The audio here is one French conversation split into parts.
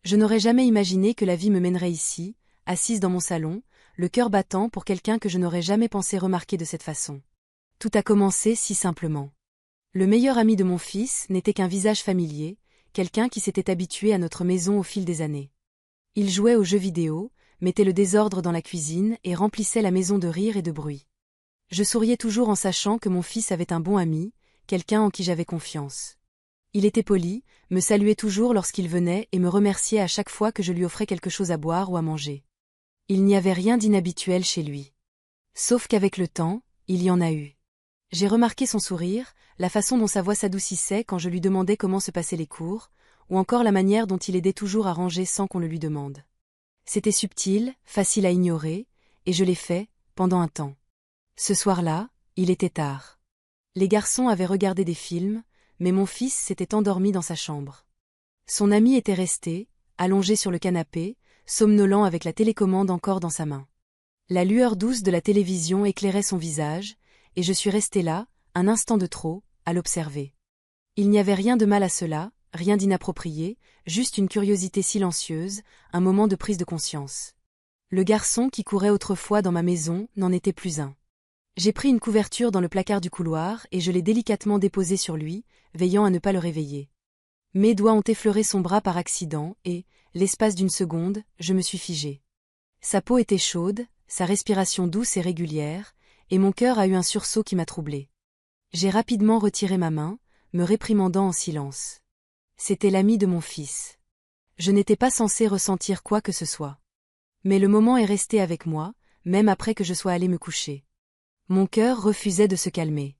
Je n'aurais jamais imaginé que la vie me mènerait ici, assise dans mon salon, le cœur battant pour quelqu'un que je n'aurais jamais pensé remarquer de cette façon. Tout a commencé si simplement. Le meilleur ami de mon fils n'était qu'un visage familier, quelqu'un qui s'était habitué à notre maison au fil des années. Il jouait aux jeux vidéo, mettait le désordre dans la cuisine et remplissait la maison de rires et de bruit. Je souriais toujours en sachant que mon fils avait un bon ami, quelqu'un en qui j'avais confiance. Il était poli, me saluait toujours lorsqu'il venait et me remerciait à chaque fois que je lui offrais quelque chose à boire ou à manger. Il n'y avait rien d'inhabituel chez lui. Sauf qu'avec le temps, il y en a eu. J'ai remarqué son sourire, la façon dont sa voix s'adoucissait quand je lui demandais comment se passaient les cours, ou encore la manière dont il aidait toujours à ranger sans qu'on le lui demande. C'était subtil, facile à ignorer, et je l'ai fait, pendant un temps. Ce soir-là, il était tard. Les garçons avaient regardé des films, mais mon fils s'était endormi dans sa chambre. Son ami était resté, allongé sur le canapé, somnolent avec la télécommande encore dans sa main. La lueur douce de la télévision éclairait son visage, et je suis restée là, un instant de trop, à l'observer. Il n'y avait rien de mal à cela, rien d'inapproprié, juste une curiosité silencieuse, un moment de prise de conscience. Le garçon qui courait autrefois dans ma maison n'en était plus un. J'ai pris une couverture dans le placard du couloir et je l'ai délicatement déposée sur lui, veillant à ne pas le réveiller. Mes doigts ont effleuré son bras par accident et, l'espace d'une seconde, je me suis figée. Sa peau était chaude, sa respiration douce et régulière, et mon cœur a eu un sursaut qui m'a troublée. J'ai rapidement retiré ma main, me réprimandant en silence. C'était l'ami de mon fils. Je n'étais pas censée ressentir quoi que ce soit. Mais le moment est resté avec moi, même après que je sois allée me coucher. Mon cœur refusait de se calmer.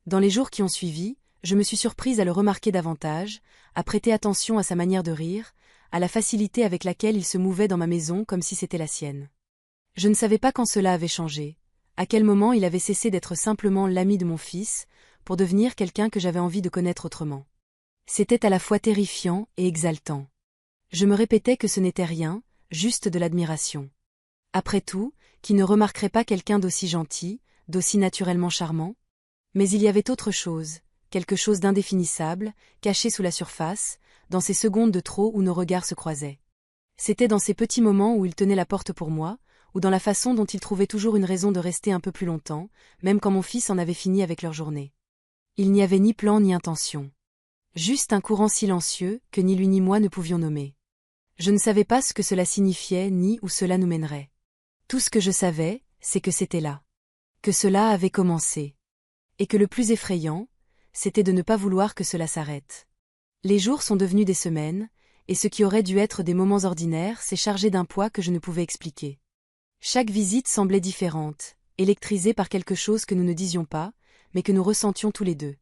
Dans les jours qui ont suivi, je me suis surprise à le remarquer davantage, à prêter attention à sa manière de rire, à la facilité avec laquelle il se mouvait dans ma maison comme si c'était la sienne. Je ne savais pas quand cela avait changé, à quel moment il avait cessé d'être simplement l'ami de mon fils, pour devenir quelqu'un que j'avais envie de connaître autrement. C'était à la fois terrifiant et exaltant. Je me répétais que ce n'était rien, juste de l'admiration. Après tout, qui ne remarquerait pas quelqu'un d'aussi gentil, d'aussi naturellement charmant? Mais il y avait autre chose, quelque chose d'indéfinissable, caché sous la surface, dans ces secondes de trop où nos regards se croisaient. C'était dans ces petits moments où il tenait la porte pour moi, ou dans la façon dont il trouvait toujours une raison de rester un peu plus longtemps, même quand mon fils en avait fini avec leur journée. Il n'y avait ni plan ni intention. Juste un courant silencieux que ni lui ni moi ne pouvions nommer. Je ne savais pas ce que cela signifiait ni où cela nous mènerait. Tout ce que je savais, c'est que c'était là. Que cela avait commencé. Et que le plus effrayant, c'était de ne pas vouloir que cela s'arrête. Les jours sont devenus des semaines, et ce qui aurait dû être des moments ordinaires s'est chargé d'un poids que je ne pouvais expliquer. Chaque visite semblait différente, électrisée par quelque chose que nous ne disions pas, mais que nous ressentions tous les deux.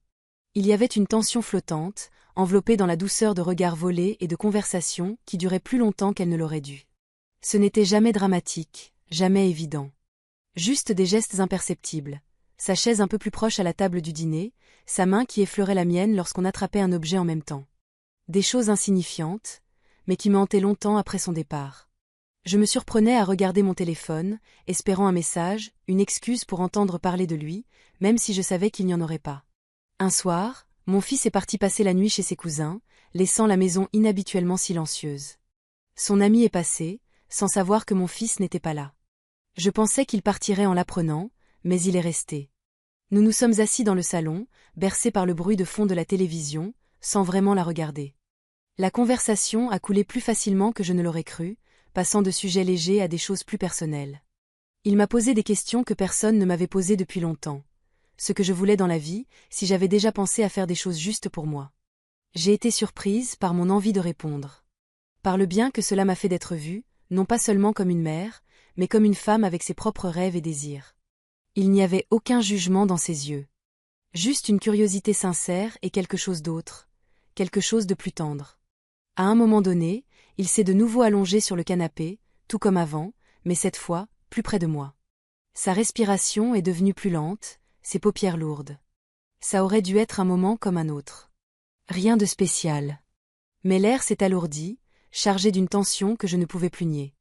Il y avait une tension flottante, enveloppée dans la douceur de regards volés et de conversations qui duraient plus longtemps qu'elles ne l'auraient dû. Ce n'était jamais dramatique, jamais évident. Juste des gestes imperceptibles. Sa chaise un peu plus proche à la table du dîner, sa main qui effleurait la mienne lorsqu'on attrapait un objet en même temps. Des choses insignifiantes, mais qui me hantaient longtemps après son départ. Je me surprenais à regarder mon téléphone, espérant un message, une excuse pour entendre parler de lui, même si je savais qu'il n'y en aurait pas. Un soir, mon fils est parti passer la nuit chez ses cousins, laissant la maison inhabituellement silencieuse. Son ami est passé, sans savoir que mon fils n'était pas là. Je pensais qu'il partirait en l'apprenant, mais il est resté. Nous nous sommes assis dans le salon, bercés par le bruit de fond de la télévision, sans vraiment la regarder. La conversation a coulé plus facilement que je ne l'aurais cru, passant de sujets légers à des choses plus personnelles. Il m'a posé des questions que personne ne m'avait posées depuis longtemps. Ce que je voulais dans la vie, si j'avais déjà pensé à faire des choses justes pour moi. J'ai été surprise par mon envie de répondre. Par le bien que cela m'a fait d'être vue, non pas seulement comme une mère, mais comme une femme avec ses propres rêves et désirs. Il n'y avait aucun jugement dans ses yeux. Juste une curiosité sincère et quelque chose d'autre, quelque chose de plus tendre. À un moment donné, il s'est de nouveau allongé sur le canapé, tout comme avant, mais cette fois, plus près de moi. Sa respiration est devenue plus lente, ses paupières lourdes. Ça aurait dû être un moment comme un autre. Rien de spécial. Mais l'air s'est alourdi, chargé d'une tension que je ne pouvais plus nier.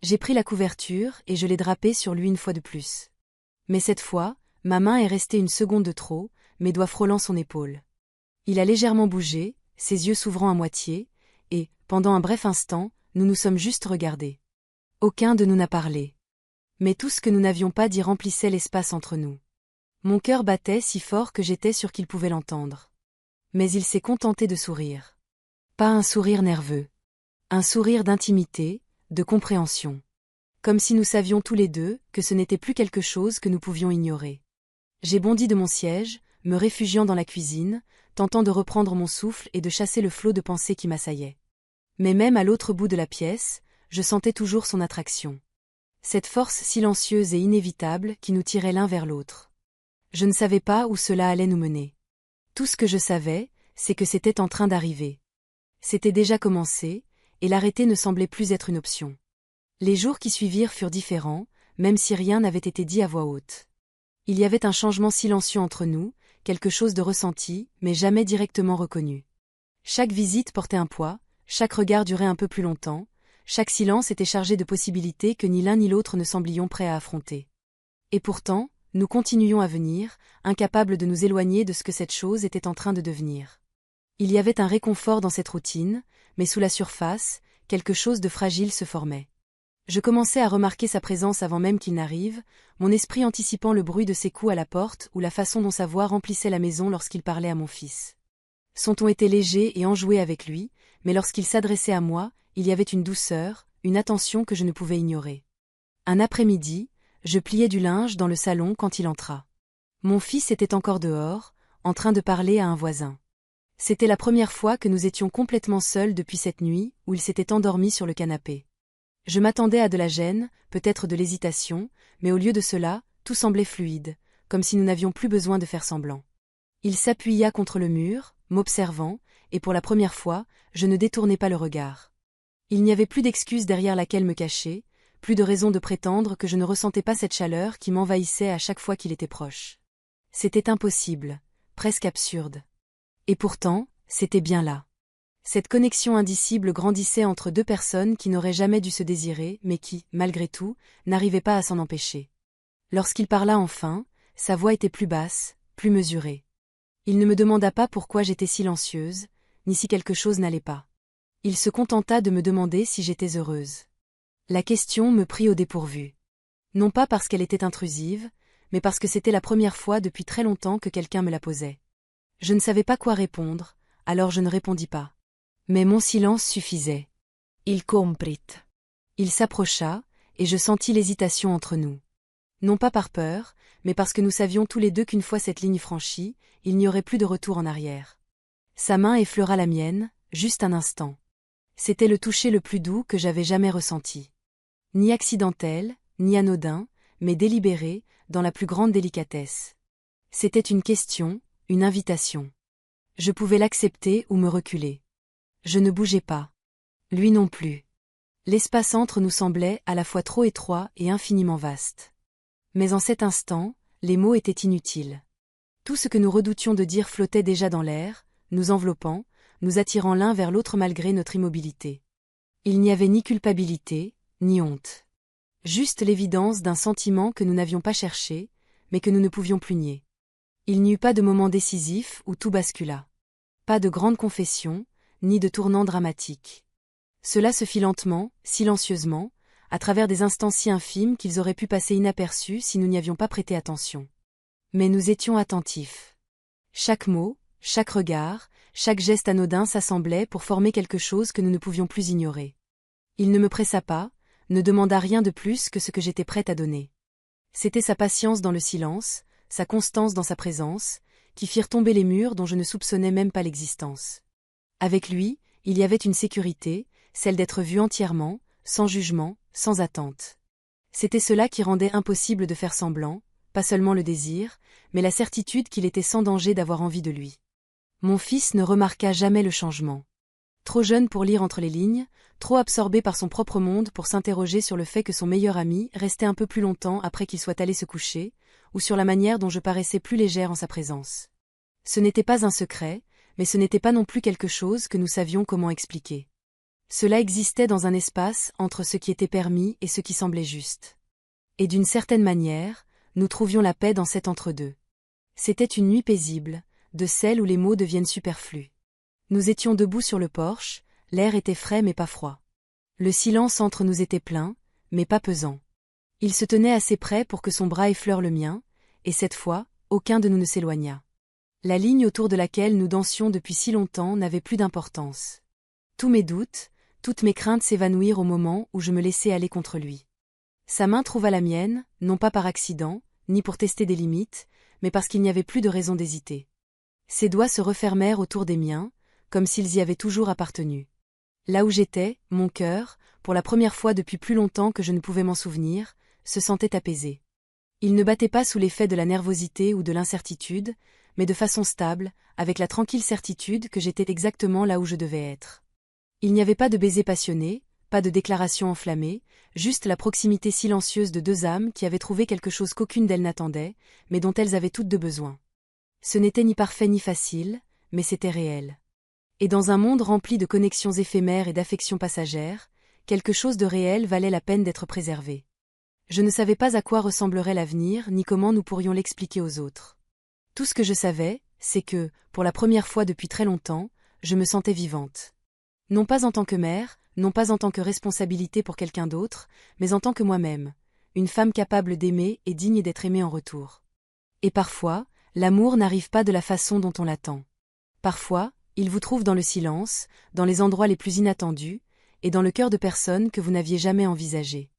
J'ai pris la couverture et je l'ai drapée sur lui une fois de plus. Mais cette fois, ma main est restée une seconde de trop, mes doigts frôlant son épaule. Il a légèrement bougé, ses yeux s'ouvrant à moitié, et, pendant un bref instant, nous nous sommes juste regardés. Aucun de nous n'a parlé. Mais tout ce que nous n'avions pas dit remplissait l'espace entre nous. Mon cœur battait si fort que j'étais sûr qu'il pouvait l'entendre. Mais il s'est contenté de sourire. Pas un sourire nerveux. Un sourire d'intimité, de compréhension. Comme si nous savions tous les deux que ce n'était plus quelque chose que nous pouvions ignorer. J'ai bondi de mon siège, me réfugiant dans la cuisine, tentant de reprendre mon souffle et de chasser le flot de pensées qui m'assaillait. Mais même à l'autre bout de la pièce, je sentais toujours son attraction. Cette force silencieuse et inévitable qui nous tirait l'un vers l'autre. Je ne savais pas où cela allait nous mener. Tout ce que je savais, c'est que c'était en train d'arriver. C'était déjà commencé, et l'arrêter ne semblait plus être une option. Les jours qui suivirent furent différents, même si rien n'avait été dit à voix haute. Il y avait un changement silencieux entre nous, quelque chose de ressenti, mais jamais directement reconnu. Chaque visite portait un poids, chaque regard durait un peu plus longtemps, chaque silence était chargé de possibilités que ni l'un ni l'autre ne semblions prêts à affronter. Et pourtant, nous continuions à venir, incapables de nous éloigner de ce que cette chose était en train de devenir. Il y avait un réconfort dans cette routine, mais sous la surface, quelque chose de fragile se formait. Je commençais à remarquer sa présence avant même qu'il n'arrive, mon esprit anticipant le bruit de ses coups à la porte ou la façon dont sa voix remplissait la maison lorsqu'il parlait à mon fils. Son ton était léger et enjoué avec lui, mais lorsqu'il s'adressait à moi, il y avait une douceur, une attention que je ne pouvais ignorer. Un après-midi, je pliais du linge dans le salon quand il entra. Mon fils était encore dehors, en train de parler à un voisin. C'était la première fois que nous étions complètement seuls depuis cette nuit où il s'était endormi sur le canapé. Je m'attendais à de la gêne, peut-être de l'hésitation, mais au lieu de cela, tout semblait fluide, comme si nous n'avions plus besoin de faire semblant. Il s'appuya contre le mur, m'observant, et pour la première fois, je ne détournai pas le regard. Il n'y avait plus d'excuse derrière laquelle me cacher, plus de raison de prétendre que je ne ressentais pas cette chaleur qui m'envahissait à chaque fois qu'il était proche. C'était impossible, presque absurde. Et pourtant, c'était bien là. Cette connexion indicible grandissait entre deux personnes qui n'auraient jamais dû se désirer, mais qui, malgré tout, n'arrivaient pas à s'en empêcher. Lorsqu'il parla enfin, sa voix était plus basse, plus mesurée. Il ne me demanda pas pourquoi j'étais silencieuse, ni si quelque chose n'allait pas. Il se contenta de me demander si j'étais heureuse. La question me prit au dépourvu. Non pas parce qu'elle était intrusive, mais parce que c'était la première fois depuis très longtemps que quelqu'un me la posait. Je ne savais pas quoi répondre, alors je ne répondis pas. Mais mon silence suffisait. Il comprit. Il s'approcha, et je sentis l'hésitation entre nous. Non pas par peur, mais parce que nous savions tous les deux qu'une fois cette ligne franchie, il n'y aurait plus de retour en arrière. Sa main effleura la mienne, juste un instant. C'était le toucher le plus doux que j'avais jamais ressenti. Ni accidentel, ni anodin, mais délibéré, dans la plus grande délicatesse. C'était une question, une invitation. Je pouvais l'accepter ou me reculer. Je ne bougeais pas. Lui non plus. L'espace entre nous semblait à la fois trop étroit et infiniment vaste. Mais en cet instant, les mots étaient inutiles. Tout ce que nous redoutions de dire flottait déjà dans l'air, nous enveloppant, nous attirant l'un vers l'autre malgré notre immobilité. Il n'y avait ni culpabilité, ni honte. Juste l'évidence d'un sentiment que nous n'avions pas cherché, mais que nous ne pouvions plus nier. Il n'y eut pas de moment décisif où tout bascula. Pas de grande confession, ni de tournant dramatique. Cela se fit lentement, silencieusement, à travers des instants si infimes qu'ils auraient pu passer inaperçus si nous n'y avions pas prêté attention. Mais nous étions attentifs. Chaque mot, chaque regard, chaque geste anodin s'assemblait pour former quelque chose que nous ne pouvions plus ignorer. Il ne me pressa pas, ne demanda rien de plus que ce que j'étais prête à donner. C'était sa patience dans le silence, sa constance dans sa présence, qui firent tomber les murs dont je ne soupçonnais même pas l'existence. Avec lui, il y avait une sécurité, celle d'être vu entièrement, sans jugement, sans attente. C'était cela qui rendait impossible de faire semblant, pas seulement le désir, mais la certitude qu'il était sans danger d'avoir envie de lui. Mon fils ne remarqua jamais le changement. Trop jeune pour lire entre les lignes, trop absorbé par son propre monde pour s'interroger sur le fait que son meilleur ami restait un peu plus longtemps après qu'il soit allé se coucher, ou sur la manière dont je paraissais plus légère en sa présence. Ce n'était pas un secret, mais ce n'était pas non plus quelque chose que nous savions comment expliquer. Cela existait dans un espace entre ce qui était permis et ce qui semblait juste. Et d'une certaine manière, nous trouvions la paix dans cet entre-deux. C'était une nuit paisible, de celle où les mots deviennent superflus. Nous étions debout sur le porche, L'air était frais mais pas froid. Le silence entre nous était plein, mais pas pesant. Il se tenait assez près pour que son bras effleure le mien, et cette fois, aucun de nous ne s'éloigna. La ligne autour de laquelle nous dansions depuis si longtemps n'avait plus d'importance. Tous mes doutes, toutes mes craintes s'évanouirent au moment où je me laissai aller contre lui. Sa main trouva la mienne, non pas par accident, ni pour tester des limites, mais parce qu'il n'y avait plus de raison d'hésiter. Ses doigts se refermèrent autour des miens, comme s'ils y avaient toujours appartenu. Là où j'étais, mon cœur, pour la première fois depuis plus longtemps que je ne pouvais m'en souvenir, se sentait apaisé. Il ne battait pas sous l'effet de la nervosité ou de l'incertitude, mais de façon stable, avec la tranquille certitude que j'étais exactement là où je devais être. Il n'y avait pas de baiser passionné, pas de déclaration enflammée, juste la proximité silencieuse de deux âmes qui avaient trouvé quelque chose qu'aucune d'elles n'attendait, mais dont elles avaient toutes de besoin. Ce n'était ni parfait ni facile, mais c'était réel. Et dans un monde rempli de connexions éphémères et d'affections passagères, quelque chose de réel valait la peine d'être préservé. Je ne savais pas à quoi ressemblerait l'avenir ni comment nous pourrions l'expliquer aux autres. Tout ce que je savais, c'est que, pour la première fois depuis très longtemps, je me sentais vivante. Non pas en tant que mère, non pas en tant que responsabilité pour quelqu'un d'autre, mais en tant que moi-même, une femme capable d'aimer et digne d'être aimée en retour. Et parfois, l'amour n'arrive pas de la façon dont on l'attend. Parfois, il vous trouve dans le silence, dans les endroits les plus inattendus, et dans le cœur de personnes que vous n'aviez jamais envisagées.